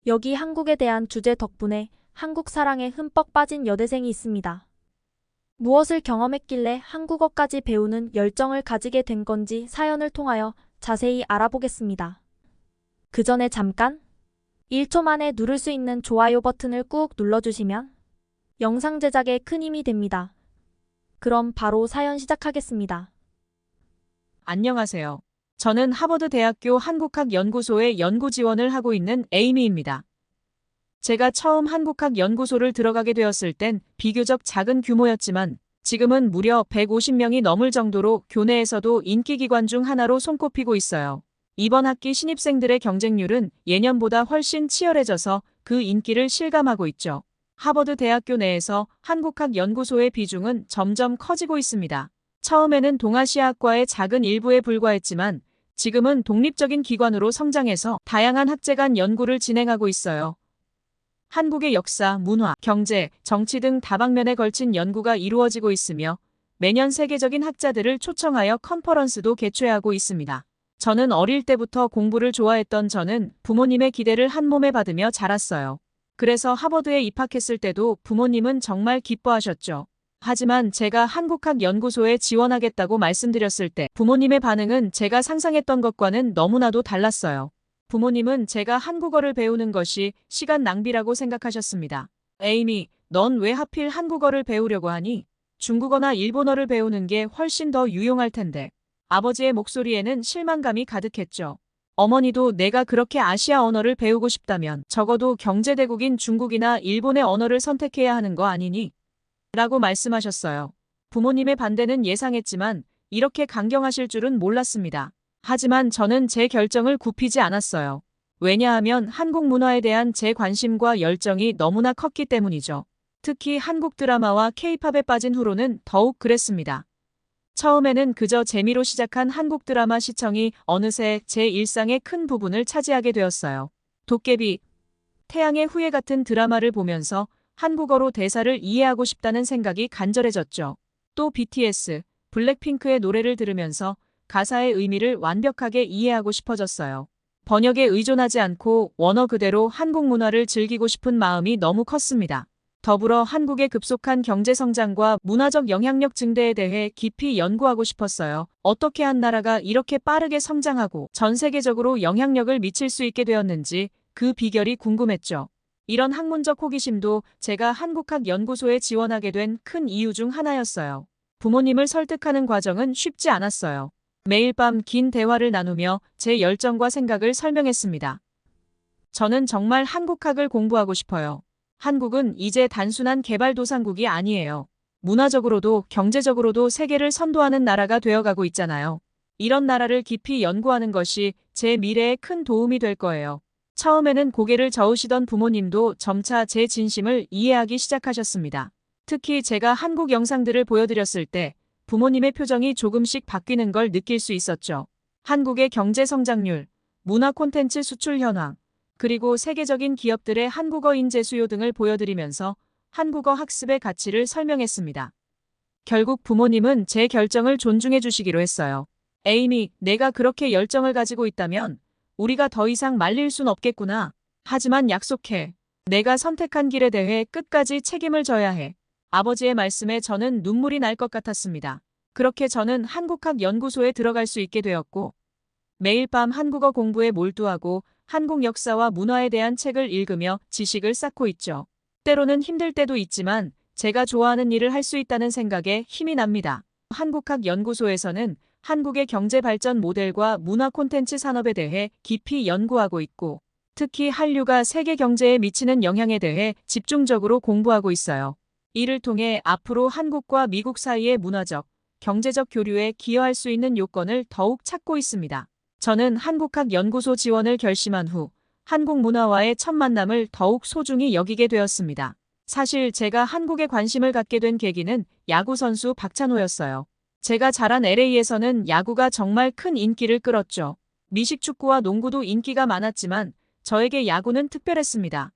여기 한국에 대한 주제 덕분에 한국 사랑에 흠뻑 빠진 여대생이 있습니다. 무엇을 경험했길래 한국어까지 배우는 열정을 가지게 된 건지 사연을 통하여 자세히 알아보겠습니다. 그 전에 잠깐 1초 만에 누를 수 있는 좋아요 버튼을 꾹 눌러주시면 영상 제작에 큰 힘이 됩니다. 그럼 바로 사연 시작하겠습니다. 안녕하세요. 저는 하버드대학교 한국학연구소에 연구 지원을 하고 있는 에이미입니다. 제가 처음 한국학연구소를 들어가게 되었을 땐 비교적 작은 규모였지만 지금은 무려 150명이 넘을 정도로 교내에서도 인기기관 중 하나로 손꼽히고 있어요. 이번 학기 신입생들의 경쟁률은 예년보다 훨씬 치열해져서 그 인기를 실감하고 있죠. 하버드 대학교 내에서 한국학연구소의 비중은 점점 커지고 있습니다. 처음에는 동아시아학과의 작은 일부에 불과했지만 지금은 독립적인 기관으로 성장해서 다양한 학제 간 연구를 진행하고 있어요. 한국의 역사, 문화, 경제, 정치 등 다방면에 걸친 연구가 이루어지고 있으며 매년 세계적인 학자들을 초청하여 컨퍼런스도 개최하고 있습니다. 저는 어릴 때부터 공부를 좋아했던 저는 부모님의 기대를 한몸에 받으며 자랐어요. 그래서 하버드에 입학했을 때도 부모님은 정말 기뻐하셨죠. 하지만 제가 한국학연구소에 지원하겠다고 말씀드렸을 때 부모님의 반응은 제가 상상했던 것과는 너무나도 달랐어요. 부모님은 제가 한국어를 배우는 것이 시간 낭비라고 생각하셨습니다. 에이미, 넌 왜 하필 한국어를 배우려고 하니? 중국어나 일본어를 배우는 게 훨씬 더 유용할 텐데. 아버지의 목소리에는 실망감이 가득했죠. 어머니도 내가 그렇게 아시아 언어를 배우고 싶다면 적어도 경제대국인 중국이나 일본의 언어를 선택해야 하는 거 아니니? 라고 말씀하셨어요. 부모님의 반대는 예상했지만 이렇게 강경하실 줄은 몰랐습니다. 하지만 저는 제 결정을 굽히지 않았어요. 왜냐하면 한국 문화에 대한 제 관심과 열정이 너무나 컸기 때문이죠. 특히 한국 드라마와 케이팝에 빠진 후로는 더욱 그랬습니다. 처음에는 그저 재미로 시작한 한국 드라마 시청이 어느새 제 일상의 큰 부분을 차지하게 되었어요. 도깨비, 태양의 후예 같은 드라마를 보면서 한국어로 대사를 이해하고 싶다는 생각이 간절해졌죠. 또 BTS, 블랙핑크의 노래를 들으면서 가사의 의미를 완벽하게 이해하고 싶어졌어요. 번역에 의존하지 않고 원어 그대로 한국 문화를 즐기고 싶은 마음이 너무 컸습니다. 더불어 한국의 급속한 경제 성장과 문화적 영향력 증대에 대해 깊이 연구하고 싶었어요. 어떻게 한 나라가 이렇게 빠르게 성장하고 전 세계적으로 영향력을 미칠 수 있게 되었는지 그 비결이 궁금했죠. 이런 학문적 호기심도 제가 한국학연구소에 지원하게 된 큰 이유 중 하나였어요. 부모님을 설득하는 과정은 쉽지 않았어요. 매일 밤 긴 대화를 나누며 제 열정과 생각을 설명했습니다. 저는 정말 한국학을 공부하고 싶어요. 한국은 이제 단순한 개발도상국이 아니에요. 문화적으로도 경제적으로도 세계를 선도하는 나라가 되어가고 있잖아요. 이런 나라를 깊이 연구하는 것이 제 미래에 큰 도움이 될 거예요. 처음에는 고개를 저으시던 부모님도 점차 제 진심을 이해하기 시작하셨습니다. 특히 제가 한국 영상들을 보여드렸을 때 부모님의 표정이 조금씩 바뀌는 걸 느낄 수 있었죠. 한국의 경제 성장률, 문화 콘텐츠 수출 현황, 그리고 세계적인 기업들의 한국어 인재 수요 등을 보여드리면서 한국어 학습의 가치를 설명했습니다. 결국 부모님은 제 결정을 존중해 주시기로 했어요. 에이미, 내가 그렇게 열정을 가지고 있다면 우리가 더 이상 말릴 순 없겠구나. 하지만 약속해. 내가 선택한 길에 대해 끝까지 책임을 져야 해. 아버지의 말씀에 저는 눈물이 날 것 같았습니다. 그렇게 저는 한국학연구소에 들어갈 수 있게 되었고 매일 밤 한국어 공부에 몰두하고 한국 역사와 문화에 대한 책을 읽으며 지식을 쌓고 있죠. 때로는 힘들 때도 있지만 제가 좋아하는 일을 할 수 있다는 생각에 힘이 납니다. 한국학연구소에서는 한국의 경제 발전 모델과 문화 콘텐츠 산업에 대해 깊이 연구하고 있고 특히 한류가 세계 경제에 미치는 영향에 대해 집중적으로 공부하고 있어요. 이를 통해 앞으로 한국과 미국 사이의 문화적, 경제적 교류에 기여할 수 있는 요건을 더욱 찾고 있습니다. 저는 한국학연구소 지원을 결심한 후 한국 문화와의 첫 만남을 더욱 소중히 여기게 되었습니다. 사실 제가 한국에 관심을 갖게 된 계기는 야구 선수 박찬호였어요. 제가 자란 LA에서는 야구가 정말 큰 인기를 끌었죠. 미식축구와 농구도 인기가 많았지만 저에게 야구는 특별했습니다.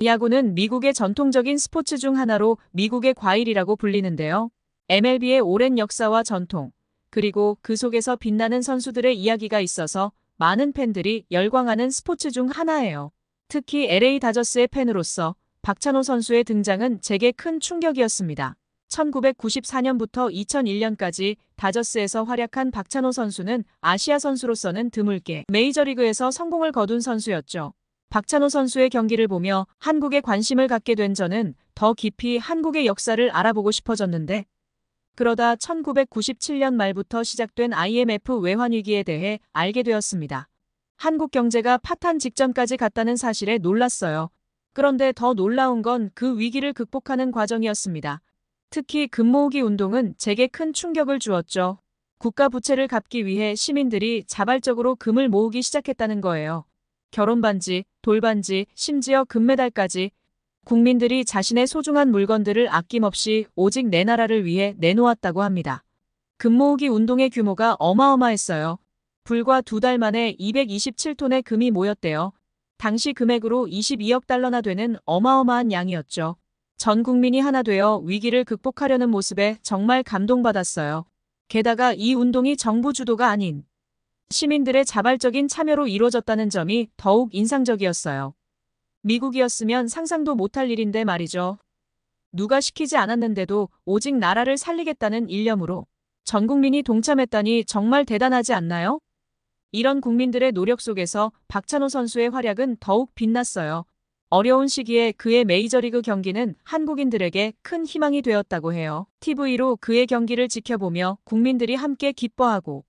야구는 미국의 전통적인 스포츠 중 하나로 미국의 과일이라고 불리는데요. MLB의 오랜 역사와 전통, 그리고 그 속에서 빛나는 선수들의 이야기가 있어서 많은 팬들이 열광하는 스포츠 중 하나예요. 특히 LA 다저스의 팬으로서 박찬호 선수의 등장은 제게 큰 충격이었습니다. 1994년부터 2001년까지 다저스에서 활약한 박찬호 선수는 아시아 선수로서는 드물게 메이저리그에서 성공을 거둔 선수였죠. 박찬호 선수의 경기를 보며 한국에 관심을 갖게 된 저는 더 깊이 한국의 역사를 알아보고 싶어졌는데, 그러다 1997년 말부터 시작된 IMF 외환위기에 대해 알게 되었습니다. 한국 경제가 파탄 직전까지 갔다는 사실에 놀랐어요. 그런데 더 놀라운 건 그 위기를 극복하는 과정이었습니다. 특히 금모으기 운동은 제게 큰 충격을 주었죠. 국가 부채를 갚기 위해 시민들이 자발적으로 금을 모으기 시작했다는 거예요. 결혼반지, 돌반지, 심지어 금메달까지 국민들이 자신의 소중한 물건들을 아낌없이 오직 내 나라를 위해 내놓았다고 합니다. 금모으기 운동의 규모가 어마어마했어요. 불과 2달 만에 227톤의 금이 모였대요. 당시 금액으로 22억 달러나 되는 어마어마한 양이었죠. 전 국민이 하나 되어 위기를 극복하려는 모습에 정말 감동받았어요. 게다가 이 운동이 정부 주도가 아닌 시민들의 자발적인 참여로 이루어졌다는 점이 더욱 인상적이었어요. 미국이었으면 상상도 못할 일인데 말이죠. 누가 시키지 않았는데도 오직 나라를 살리겠다는 일념으로 전 국민이 동참했다니 정말 대단하지 않나요? 이런 국민들의 노력 속에서 박찬호 선수의 활약은 더욱 빛났어요. 어려운 시기에 그의 메이저리그 경기는 한국인들에게 큰 희망이 되었다고 해요. TV로 그의 경기를 지켜보며 국민들이 함께 기뻐하고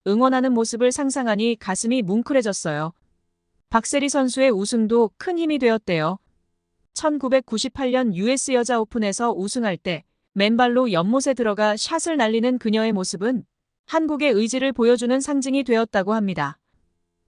응원하는 모습을 상상하니 가슴이 뭉클해졌어요. 박세리 선수의 우승도 큰 힘이 되었대요. 1998년 US 여자 오픈에서 우승할 때 맨발로 연못에 들어가 샷을 날리는 그녀의 모습은 한국의 의지를 보여주는 상징이 되었다고 합니다.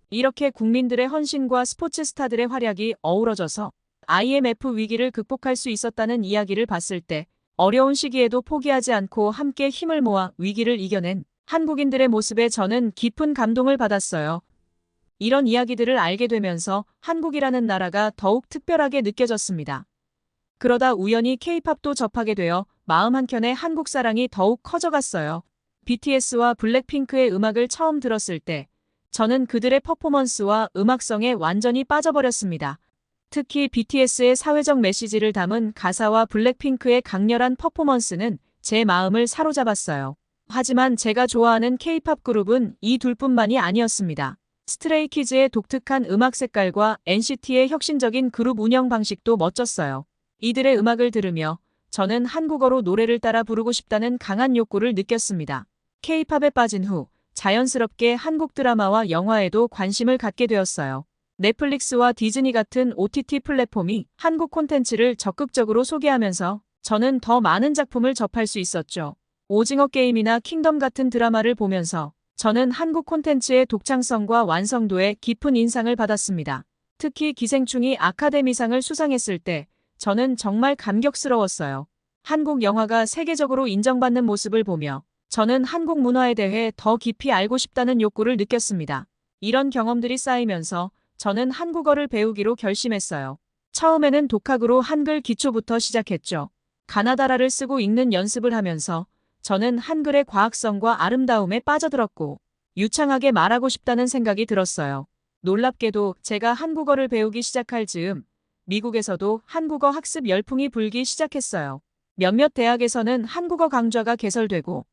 이렇게 국민들의 헌신과 스포츠 스타들의 활약이 어우러져서 IMF 위기를 극복할 수 있었다는 이야기를 봤을 때 어려운 시기에도 포기하지 않고 함께 힘을 모아 위기를 이겨낸 한국인들의 모습에 저는 깊은 감동을 받았어요. 이런 이야기들을 알게 되면서 한국이라는 나라가 더욱 특별하게 느껴졌습니다. 그러다 우연히 K-팝도 접하게 되어 마음 한켠에 한국 사랑이 더욱 커져갔어요. BTS와 블랙핑크의 음악을 처음 들었을 때 저는 그들의 퍼포먼스와 음악성에 완전히 빠져버렸습니다. 특히 BTS의 사회적 메시지를 담은 가사와 블랙핑크의 강렬한 퍼포먼스는 제 마음을 사로잡았어요. 하지만 제가 좋아하는 K-팝 그룹은 이 둘뿐만이 아니었습니다. 스트레이키즈의 독특한 음악 색깔과 NCT의 혁신적인 그룹 운영 방식도 멋졌어요. 이들의 음악을 들으며 저는 한국어로 노래를 따라 부르고 싶다는 강한 욕구를 느꼈습니다. K-팝에 빠진 후 자연스럽게 한국 드라마와 영화에도 관심을 갖게 되었어요. 넷플릭스와 디즈니 같은 OTT 플랫폼이 한국 콘텐츠를 적극적으로 소개하면서 저는 더 많은 작품을 접할 수 있었죠. 오징어 게임이나 킹덤 같은 드라마를 보면서 저는 한국 콘텐츠의 독창성과 완성도에 깊은 인상을 받았습니다. 특히 기생충이 아카데미상을 수상했을 때 저는 정말 감격스러웠어요. 한국 영화가 세계적으로 인정받는 모습을 보며 저는 한국 문화에 대해 더 깊이 알고 싶다는 욕구를 느꼈습니다. 이런 경험들이 쌓이면서 저는 한국어를 배우기로 결심했어요. 처음에는 독학으로 한글 기초부터 시작했죠. 가나다라를 쓰고 읽는 연습을 하면서 저는 한글의 과학성과 아름다움에 빠져들었고 유창하게 말하고 싶다는 생각이 들었어요. 놀랍게도 제가 한국어를 배우기 시작할 즈음 미국에서도 한국어 학습 열풍이 불기 시작했어요. 몇몇 대학에서는 한국어 강좌가 개설되고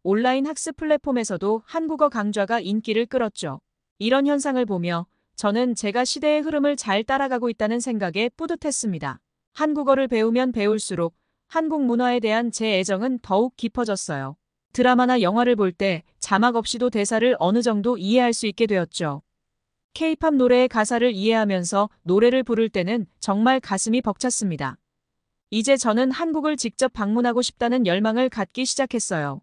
온라인 학습 플랫폼에서도 한국어 강좌가 인기를 끌었죠. 이런 현상을 보며 저는 제가 시대의 흐름을 잘 따라가고 있다는 생각에 뿌듯했습니다. 한국어를 배우면 배울수록 한국 문화에 대한 제 애정은 더욱 깊어졌어요. 드라마나 영화를 볼 때 자막 없이도 대사를 어느 정도 이해할 수 있게 되었죠. K-팝 노래의 가사를 이해하면서 노래를 부를 때는 정말 가슴이 벅찼습니다. 이제 저는 한국을 직접 방문하고 싶다는 열망을 갖기 시작했어요.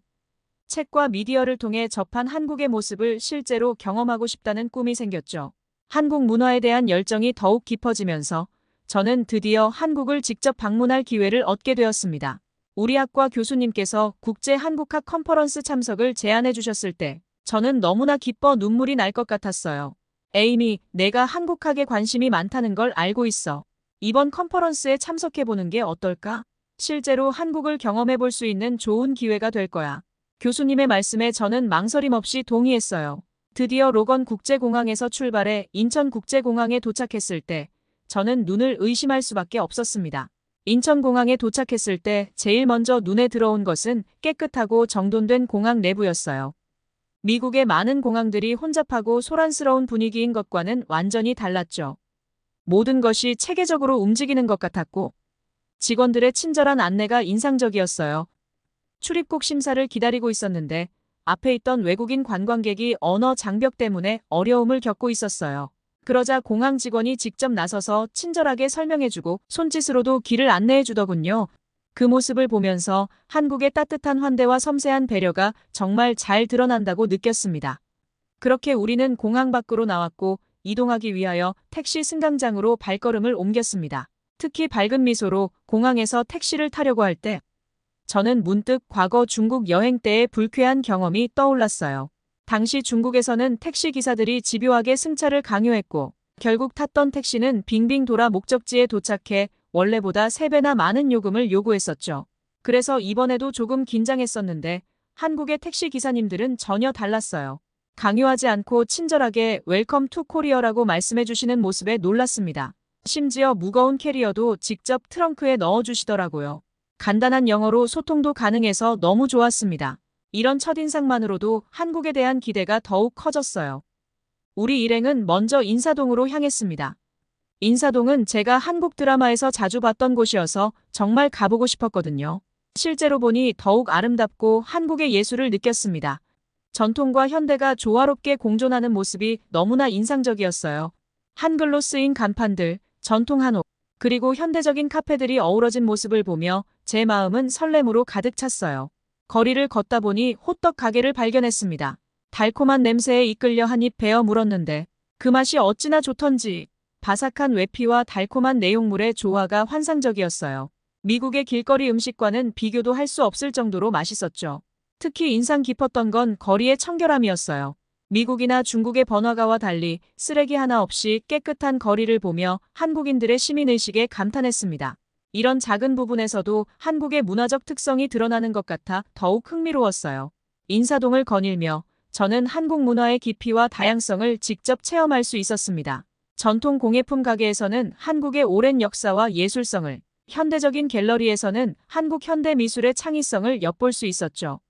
책과 미디어를 통해 접한 한국의 모습을 실제로 경험하고 싶다는 꿈이 생겼죠. 한국 문화에 대한 열정이 더욱 깊어지면서 저는 드디어 한국을 직접 방문할 기회를 얻게 되었습니다. 우리 학과 교수님께서 국제 한국학 컨퍼런스 참석을 제안해 주셨을 때 저는 너무나 기뻐 눈물이 날 것 같았어요. 에이미, 내가 한국학에 관심이 많다는 걸 알고 있어. 이번 컨퍼런스에 참석해 보는 게 어떨까? 실제로 한국을 경험해 볼 수 있는 좋은 기회가 될 거야. 교수님의 말씀에 저는 망설임 없이 동의했어요. 드디어 로건 국제공항에서 출발해 인천국제공항에 도착했을 때 저는 눈을 의심할 수밖에 없었습니다. 인천공항에 도착했을 때 제일 먼저 눈에 들어온 것은 깨끗하고 정돈된 공항 내부였어요. 미국의 많은 공항들이 혼잡하고 소란스러운 분위기인 것과는 완전히 달랐죠. 모든 것이 체계적으로 움직이는 것 같았고 직원들의 친절한 안내가 인상적이었어요. 출입국 심사를 기다리고 있었는데 앞에 있던 외국인 관광객이 언어 장벽 때문에 어려움을 겪고 있었어요. 그러자 공항 직원이 직접 나서서 친절하게 설명해주고 손짓으로도 길을 안내해주더군요. 그 모습을 보면서 한국의 따뜻한 환대와 섬세한 배려가 정말 잘 드러난다고 느꼈습니다. 그렇게 우리는 공항 밖으로 나왔고 이동하기 위하여 택시 승강장으로 발걸음을 옮겼습니다. 특히 밝은 미소로 공항에서 택시를 타려고 할 때 저는 문득 과거 중국 여행 때의 불쾌한 경험이 떠올랐어요. 당시 중국에서는 택시 기사들이 집요하게 승차를 강요했고 결국 탔던 택시는 빙빙 돌아 목적지에 도착해 원래보다 3배나 많은 요금을 요구했었죠. 그래서 이번에도 조금 긴장했었는데 한국의 택시 기사님들은 전혀 달랐어요. 강요하지 않고 친절하게 웰컴 투 코리어라고 말씀해 주시는 모습에 놀랐습니다. 심지어 무거운 캐리어도 직접 트렁크에 넣어주시더라고요. 간단한 영어로 소통도 가능해서 너무 좋았습니다. 이런 첫인상만으로도 한국에 대한 기대가 더욱 커졌어요. 우리 일행은 먼저 인사동으로 향했습니다. 인사동은 제가 한국 드라마에서 자주 봤던 곳이어서 정말 가보고 싶었거든요. 실제로 보니 더욱 아름답고 한국의 예술을 느꼈습니다. 전통과 현대가 조화롭게 공존하는 모습이 너무나 인상적이었어요. 한글로 쓰인 간판들, 전통 한옥, 그리고 현대적인 카페들이 어우러진 모습을 보며 제 마음은 설렘으로 가득 찼어요. 거리를 걷다 보니 호떡 가게를 발견했습니다. 달콤한 냄새에 이끌려 한 입 베어 물었는데 그 맛이 어찌나 좋던지 바삭한 외피와 달콤한 내용물의 조화가 환상적이었어요. 미국의 길거리 음식과는 비교도 할 수 없을 정도로 맛있었죠. 특히 인상 깊었던 건 거리의 청결함이었어요. 미국이나 중국의 번화가와 달리 쓰레기 하나 없이 깨끗한 거리를 보며 한국인들의 시민의식에 감탄했습니다. 이런 작은 부분에서도 한국의 문화적 특성이 드러나는 것 같아 더욱 흥미로웠어요. 인사동을 거닐며 저는 한국 문화의 깊이와 다양성을 직접 체험할 수 있었습니다. 전통 공예품 가게에서는 한국의 오랜 역사와 예술성을, 현대적인 갤러리에서는 한국 현대 미술의 창의성을 엿볼 수 있었죠.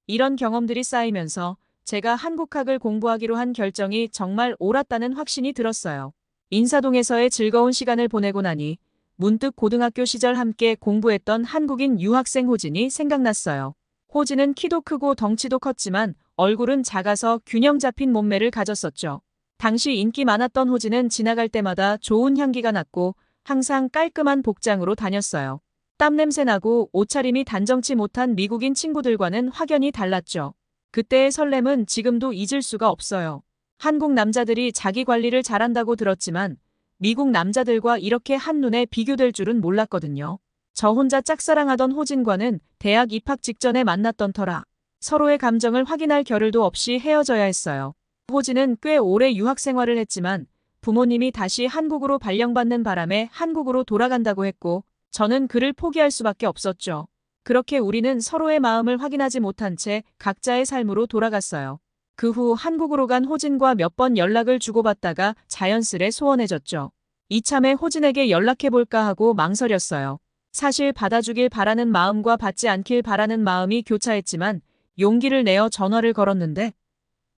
이런 경험들이 쌓이면서 제가 한국학을 공부하기로 한 결정이 정말 옳았다는 확신이 들었어요. 인사동에서의 즐거운 시간을 보내고 나니 문득 고등학교 시절 함께 공부했던 한국인 유학생 호진이 생각났어요. 호진은 키도 크고 덩치도 컸지만 얼굴은 작아서 균형 잡힌 몸매를 가졌었죠. 당시 인기 많았던 호진은 지나갈 때마다 좋은 향기가 났고 항상 깔끔한 복장으로 다녔어요. 땀 냄새 나고 옷차림이 단정치 못한 미국인 친구들과는 확연히 달랐죠. 그때의 설렘은 지금도 잊을 수가 없어요. 한국 남자들이 자기 관리를 잘한다고 들었지만 미국 남자들과 이렇게 한눈에 비교될 줄은 몰랐거든요. 저 혼자 짝사랑하던 호진과는 대학 입학 직전에 만났던 터라 서로의 감정을 확인할 겨를도 없이 헤어져야 했어요. 호진은 꽤 오래 유학 생활을 했지만 부모님이 다시 한국으로 발령받는 바람에 한국으로 돌아간다고 했고 저는 그를 포기할 수밖에 없었죠. 그렇게 우리는 서로의 마음을 확인하지 못한 채 각자의 삶으로 돌아갔어요. 그 후 한국으로 간 호진과 몇 번 연락을 주고받다가 자연스레 소원해졌죠. 이참에 호진에게 연락해볼까 하고 망설였어요. 사실 받아주길 바라는 마음과 받지 않길 바라는 마음이 교차했지만 용기를 내어 전화를 걸었는데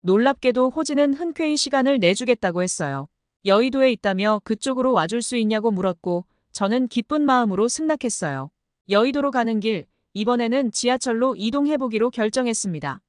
놀랍게도 호진은 흔쾌히 시간을 내주겠다고 했어요. 여의도에 있다며 그쪽으로 와줄 수 있냐고 물었고 저는 기쁜 마음으로 승낙했어요. 여의도로 가는 길, 이번에는 지하철로 이동해보기로 결정했습니다.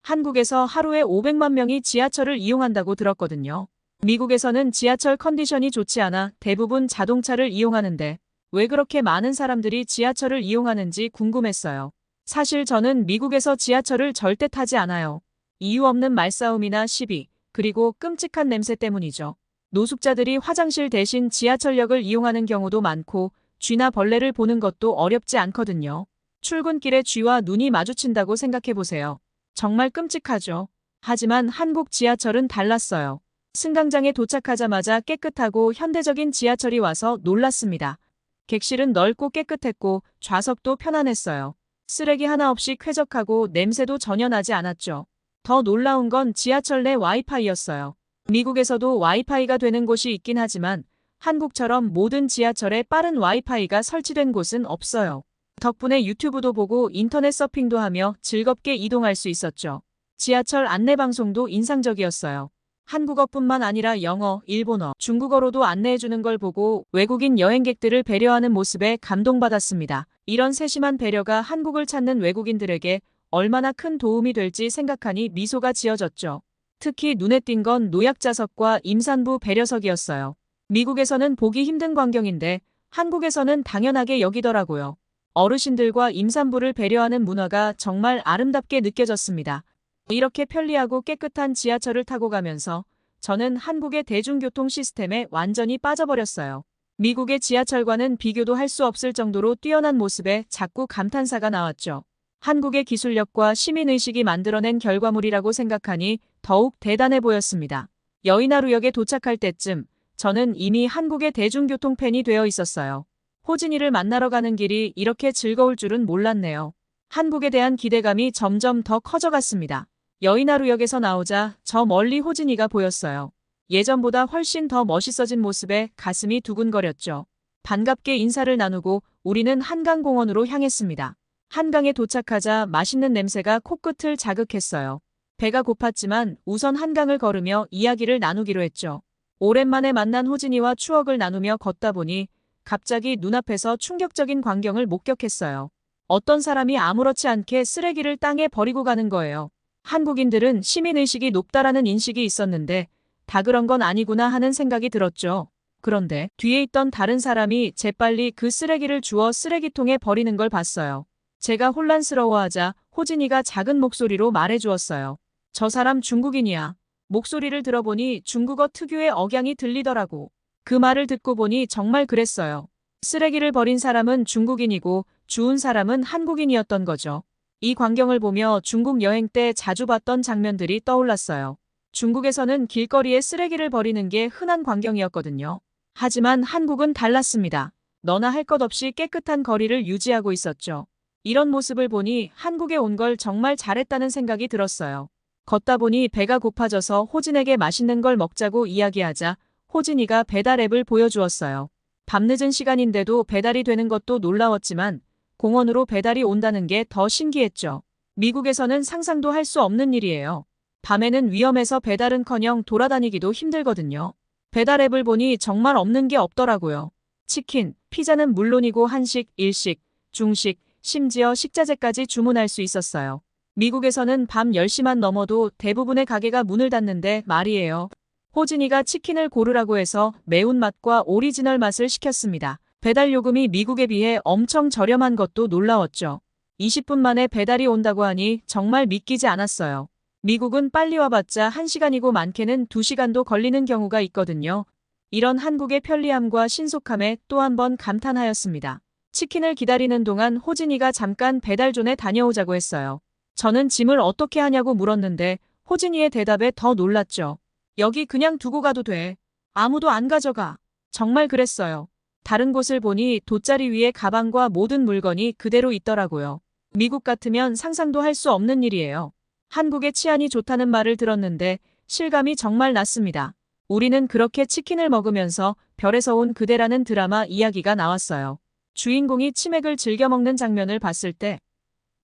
한국에서 하루에 500만 명이 지하철을 이용한다고 들었거든요. 미국에서는 지하철 컨디션이 좋지 않아 대부분 자동차를 이용하는데 왜 그렇게 많은 사람들이 지하철을 이용하는지 궁금했어요. 사실 저는 미국에서 지하철을 절대 타지 않아요. 이유 없는 말싸움이나 시비, 그리고 끔찍한 냄새 때문이죠. 노숙자들이 화장실 대신 지하철역을 이용하는 경우도 많고 쥐나 벌레를 보는 것도 어렵지 않거든요. 출근길에 쥐와 눈이 마주친다고 생각해보세요. 정말 끔찍하죠. 하지만 한국 지하철은 달랐어요. 승강장에 도착하자마자 깨끗하고 현대적인 지하철이 와서 놀랐습니다. 객실은 넓고 깨끗했고 좌석도 편안했어요. 쓰레기 하나 없이 쾌적하고 냄새도 전혀 나지 않았죠. 더 놀라운 건 지하철 내 와이파이였어요. 미국에서도 와이파이가 되는 곳이 있긴 하지만 한국처럼 모든 지하철에 빠른 와이파이가 설치된 곳은 없어요. 덕분에 유튜브도 보고 인터넷 서핑도 하며 즐겁게 이동할 수 있었죠. 지하철 안내방송도 인상적이었어요. 한국어뿐만 아니라 영어, 일본어, 중국어로도 안내해주는 걸 보고 외국인 여행객들을 배려하는 모습에 감동받았습니다. 이런 세심한 배려가 한국을 찾는 외국인들에게 얼마나 큰 도움이 될지 생각하니 미소가 지어졌죠. 특히 눈에 띈 건 노약자석과 임산부 배려석이었어요. 미국에서는 보기 힘든 광경인데 한국에서는 당연하게 여기더라고요. 어르신들과 임산부를 배려하는 문화가 정말 아름답게 느껴졌습니다. 이렇게 편리하고 깨끗한 지하철을 타고 가면서 저는 한국의 대중교통 시스템에 완전히 빠져버렸어요. 미국의 지하철과는 비교도 할 수 없을 정도로 뛰어난 모습에 자꾸 감탄사가 나왔죠. 한국의 기술력과 시민의식이 만들어낸 결과물이라고 생각하니 더욱 대단해 보였습니다. 여의나루역에 도착할 때쯤 저는 이미 한국의 대중교통 팬이 되어 있었어요. 호진이를 만나러 가는 길이 이렇게 즐거울 줄은 몰랐네요. 한국에 대한 기대감이 점점 더 커져갔습니다. 여의나루역에서 나오자 저 멀리 호진이가 보였어요. 예전보다 훨씬 더 멋있어진 모습에 가슴이 두근거렸죠. 반갑게 인사를 나누고 우리는 한강공원으로 향했습니다. 한강에 도착하자 맛있는 냄새가 코끝을 자극했어요. 배가 고팠지만 우선 한강을 걸으며 이야기를 나누기로 했죠. 오랜만에 만난 호진이와 추억을 나누며 걷다 보니 갑자기 눈앞에서 충격적인 광경을 목격했어요. 어떤 사람이 아무렇지 않게 쓰레기를 땅에 버리고 가는 거예요. 한국인들은 시민의식이 높다라는 인식이 있었는데 다 그런 건 아니구나 하는 생각이 들었죠. 그런데 뒤에 있던 다른 사람이 재빨리 그 쓰레기를 주워 쓰레기통에 버리는 걸 봤어요. 제가 혼란스러워하자 호진이가 작은 목소리로 말해주었어요. 저 사람 중국인이야. 목소리를 들어보니 중국어 특유의 억양이 들리더라고. 그 말을 듣고 보니 정말 그랬어요. 쓰레기를 버린 사람은 중국인이고 주운 사람은 한국인이었던 거죠. 이 광경을 보며 중국 여행 때 자주 봤던 장면들이 떠올랐어요. 중국에서는 길거리에 쓰레기를 버리는 게 흔한 광경이었거든요. 하지만 한국은 달랐습니다. 너나 할 것 없이 깨끗한 거리를 유지하고 있었죠. 이런 모습을 보니 한국에 온 걸 정말 잘했다는 생각이 들었어요. 걷다 보니 배가 고파져서 호진에게 맛있는 걸 먹자고 이야기하자 호진이가 배달 앱을 보여주었어요. 밤늦은 시간인데도 배달이 되는 것도 놀라웠지만 공원으로 배달이 온다는 게 더 신기했죠. 미국에서는 상상도 할 수 없는 일이에요. 밤에는 위험해서 배달은커녕 돌아다니기도 힘들거든요. 배달 앱을 보니 정말 없는 게 없더라고요. 치킨, 피자는 물론이고 한식, 일식, 중식, 심지어 식자재까지 주문할 수 있었어요. 미국에서는 밤 10시만 넘어도 대부분의 가게가 문을 닫는데 말이에요. 호진이가 치킨을 고르라고 해서 매운맛과 오리지널 맛을 시켰습니다. 배달 요금이 미국에 비해 엄청 저렴한 것도 놀라웠죠. 20분 만에 배달이 온다고 하니 정말 믿기지 않았어요. 미국은 빨리 와봤자 1시간이고 많게는 2시간도 걸리는 경우가 있거든요. 이런 한국의 편리함과 신속함에 또 한 번 감탄하였습니다. 치킨을 기다리는 동안 호진이가 잠깐 배달존에 다녀오자고 했어요. 저는 짐을 어떻게 하냐고 물었는데 호진이의 대답에 더 놀랐죠. 여기 그냥 두고 가도 돼. 아무도 안 가져가. 정말 그랬어요. 다른 곳을 보니 돗자리 위에 가방과 모든 물건이 그대로 있더라고요. 미국 같으면 상상도 할 수 없는 일이에요. 한국의 치안이 좋다는 말을 들었는데 실감이 정말 났습니다. 우리는 그렇게 치킨을 먹으면서 별에서 온 그대라는 드라마 이야기가 나왔어요. 주인공이 치맥을 즐겨 먹는 장면을 봤을 때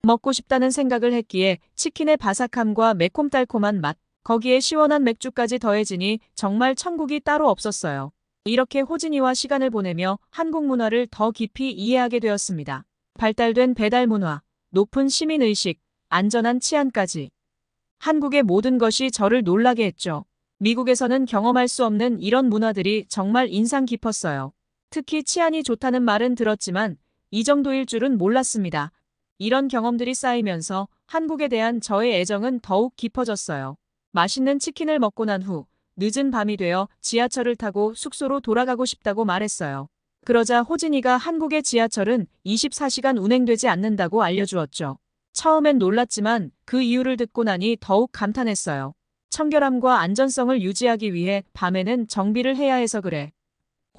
먹고 싶다는 생각을 했기에 치킨의 바삭함과 매콤달콤한 맛, 거기에 시원한 맥주까지 더해지니 정말 천국이 따로 없었어요. 이렇게 호진이와 시간을 보내며 한국 문화를 더 깊이 이해하게 되었습니다. 발달된 배달 문화, 높은 시민의식, 안전한 치안까지. 한국의 모든 것이 저를 놀라게 했죠. 미국에서는 경험할 수 없는 이런 문화들이 정말 인상 깊었어요. 특히 치안이 좋다는 말은 들었지만 이 정도일 줄은 몰랐습니다. 이런 경험들이 쌓이면서 한국에 대한 저의 애정은 더욱 깊어졌어요. 맛있는 치킨을 먹고 난 후 늦은 밤이 되어 지하철을 타고 숙소로 돌아가고 싶다고 말했어요. 그러자 호진이가 한국의 지하철은 24시간 운행되지 않는다고 알려주었죠. 처음엔 놀랐지만 그 이유를 듣고 나니 더욱 감탄했어요. 청결함과 안전성을 유지하기 위해 밤에는 정비를 해야 해서 그래.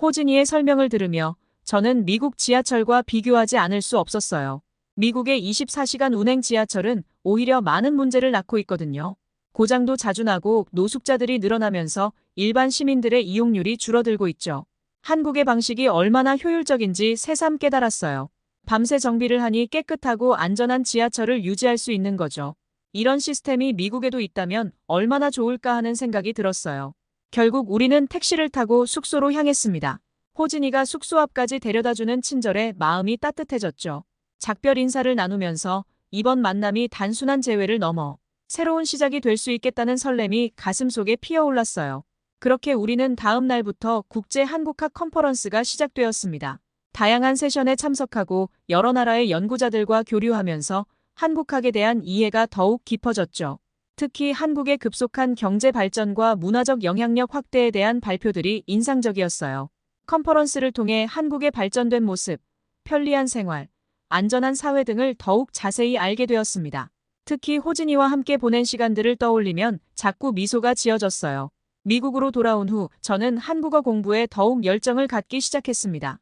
호진이의 설명을 들으며 저는 미국 지하철과 비교하지 않을 수 없었어요. 미국의 24시간 운행 지하철은 오히려 많은 문제를 낳고 있거든요. 고장도 자주 나고 노숙자들이 늘어나면서 일반 시민들의 이용률이 줄어들고 있죠. 한국의 방식이 얼마나 효율적인지 새삼 깨달았어요. 밤새 정비를 하니 깨끗하고 안전한 지하철을 유지할 수 있는 거죠. 이런 시스템이 미국에도 있다면 얼마나 좋을까 하는 생각이 들었어요. 결국 우리는 택시를 타고 숙소로 향했습니다. 호진이가 숙소 앞까지 데려다주는 친절에 마음이 따뜻해졌죠. 작별 인사를 나누면서 이번 만남이 단순한 재회를 넘어 새로운 시작이 될 수 있겠다는 설렘이 가슴속에 피어올랐어요. 그렇게 우리는 다음 날부터 국제 한국학 컨퍼런스가 시작되었습니다. 다양한 세션에 참석하고 여러 나라의 연구자들과 교류하면서 한국학에 대한 이해가 더욱 깊어졌죠. 특히 한국의 급속한 경제 발전과 문화적 영향력 확대에 대한 발표들이 인상적이었어요. 컨퍼런스를 통해 한국의 발전된 모습, 편리한 생활, 안전한 사회 등을 더욱 자세히 알게 되었습니다. 특히 호진이와 함께 보낸 시간들을 떠올리면 자꾸 미소가 지어졌어요. 미국으로 돌아온 후 저는 한국어 공부에 더욱 열정을 갖기 시작했습니다.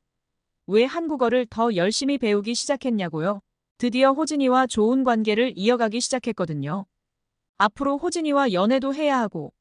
왜 한국어를 더 열심히 배우기 시작했냐고요? 드디어 호진이와 좋은 관계를 이어가기 시작했거든요. 앞으로 호진이와 연애도 해야 하고,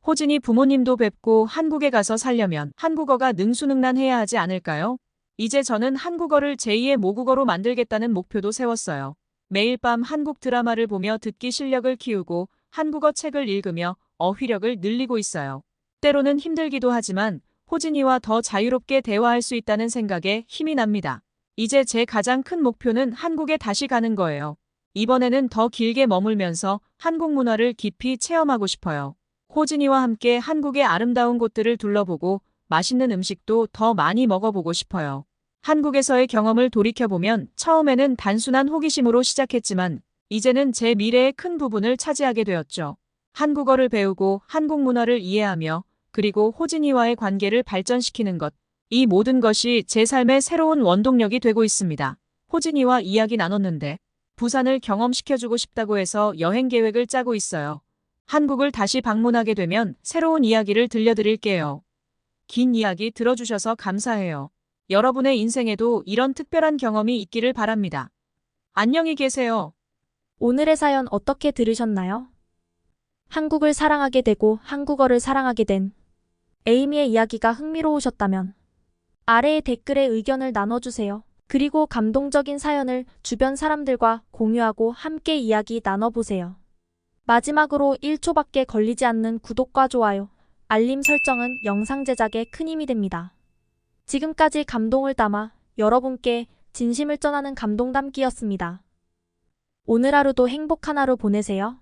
호진이 부모님도 뵙고 한국에 가서 살려면 한국어가 능수능란해야 하지 않을까요? 이제 저는 한국어를 제2의 모국어로 만들겠다는 목표도 세웠어요. 매일 밤 한국 드라마를 보며 듣기 실력을 키우고 한국어 책을 읽으며 어휘력을 늘리고 있어요. 때로는 힘들기도 하지만 호진이와 더 자유롭게 대화할 수 있다는 생각에 힘이 납니다. 이제 제 가장 큰 목표는 한국에 다시 가는 거예요. 이번에는 더 길게 머물면서 한국 문화를 깊이 체험하고 싶어요. 호진이와 함께 한국의 아름다운 곳들을 둘러보고 맛있는 음식도 더 많이 먹어보고 싶어요. 한국에서의 경험을 돌이켜보면 처음에는 단순한 호기심으로 시작했지만 이제는 제 미래의 큰 부분을 차지하게 되었죠. 한국어를 배우고 한국 문화를 이해하며 그리고 호진이와의 관계를 발전시키는 것. 이 모든 것이 제 삶의 새로운 원동력이 되고 있습니다. 호진이와 이야기 나눴는데 부산을 경험시켜주고 싶다고 해서 여행 계획을 짜고 있어요. 한국을 다시 방문하게 되면 새로운 이야기를 들려드릴게요. 긴 이야기 들어주셔서 감사해요. 여러분의 인생에도 이런 특별한 경험이 있기를 바랍니다. 안녕히 계세요. 오늘의 사연 어떻게 들으셨나요? 한국을 사랑하게 되고 한국어를 사랑하게 된 에이미의 이야기가 흥미로우셨다면 아래의 댓글에 의견을 나눠주세요. 그리고 감동적인 사연을 주변 사람들과 공유하고 함께 이야기 나눠보세요. 마지막으로 1초밖에 걸리지 않는 구독과 좋아요, 알림 설정은 영상 제작에 큰 힘이 됩니다. 지금까지 감동을 담아 여러분께 진심을 전하는 감동 담기였습니다. 오늘 하루도 행복한 하루 보내세요.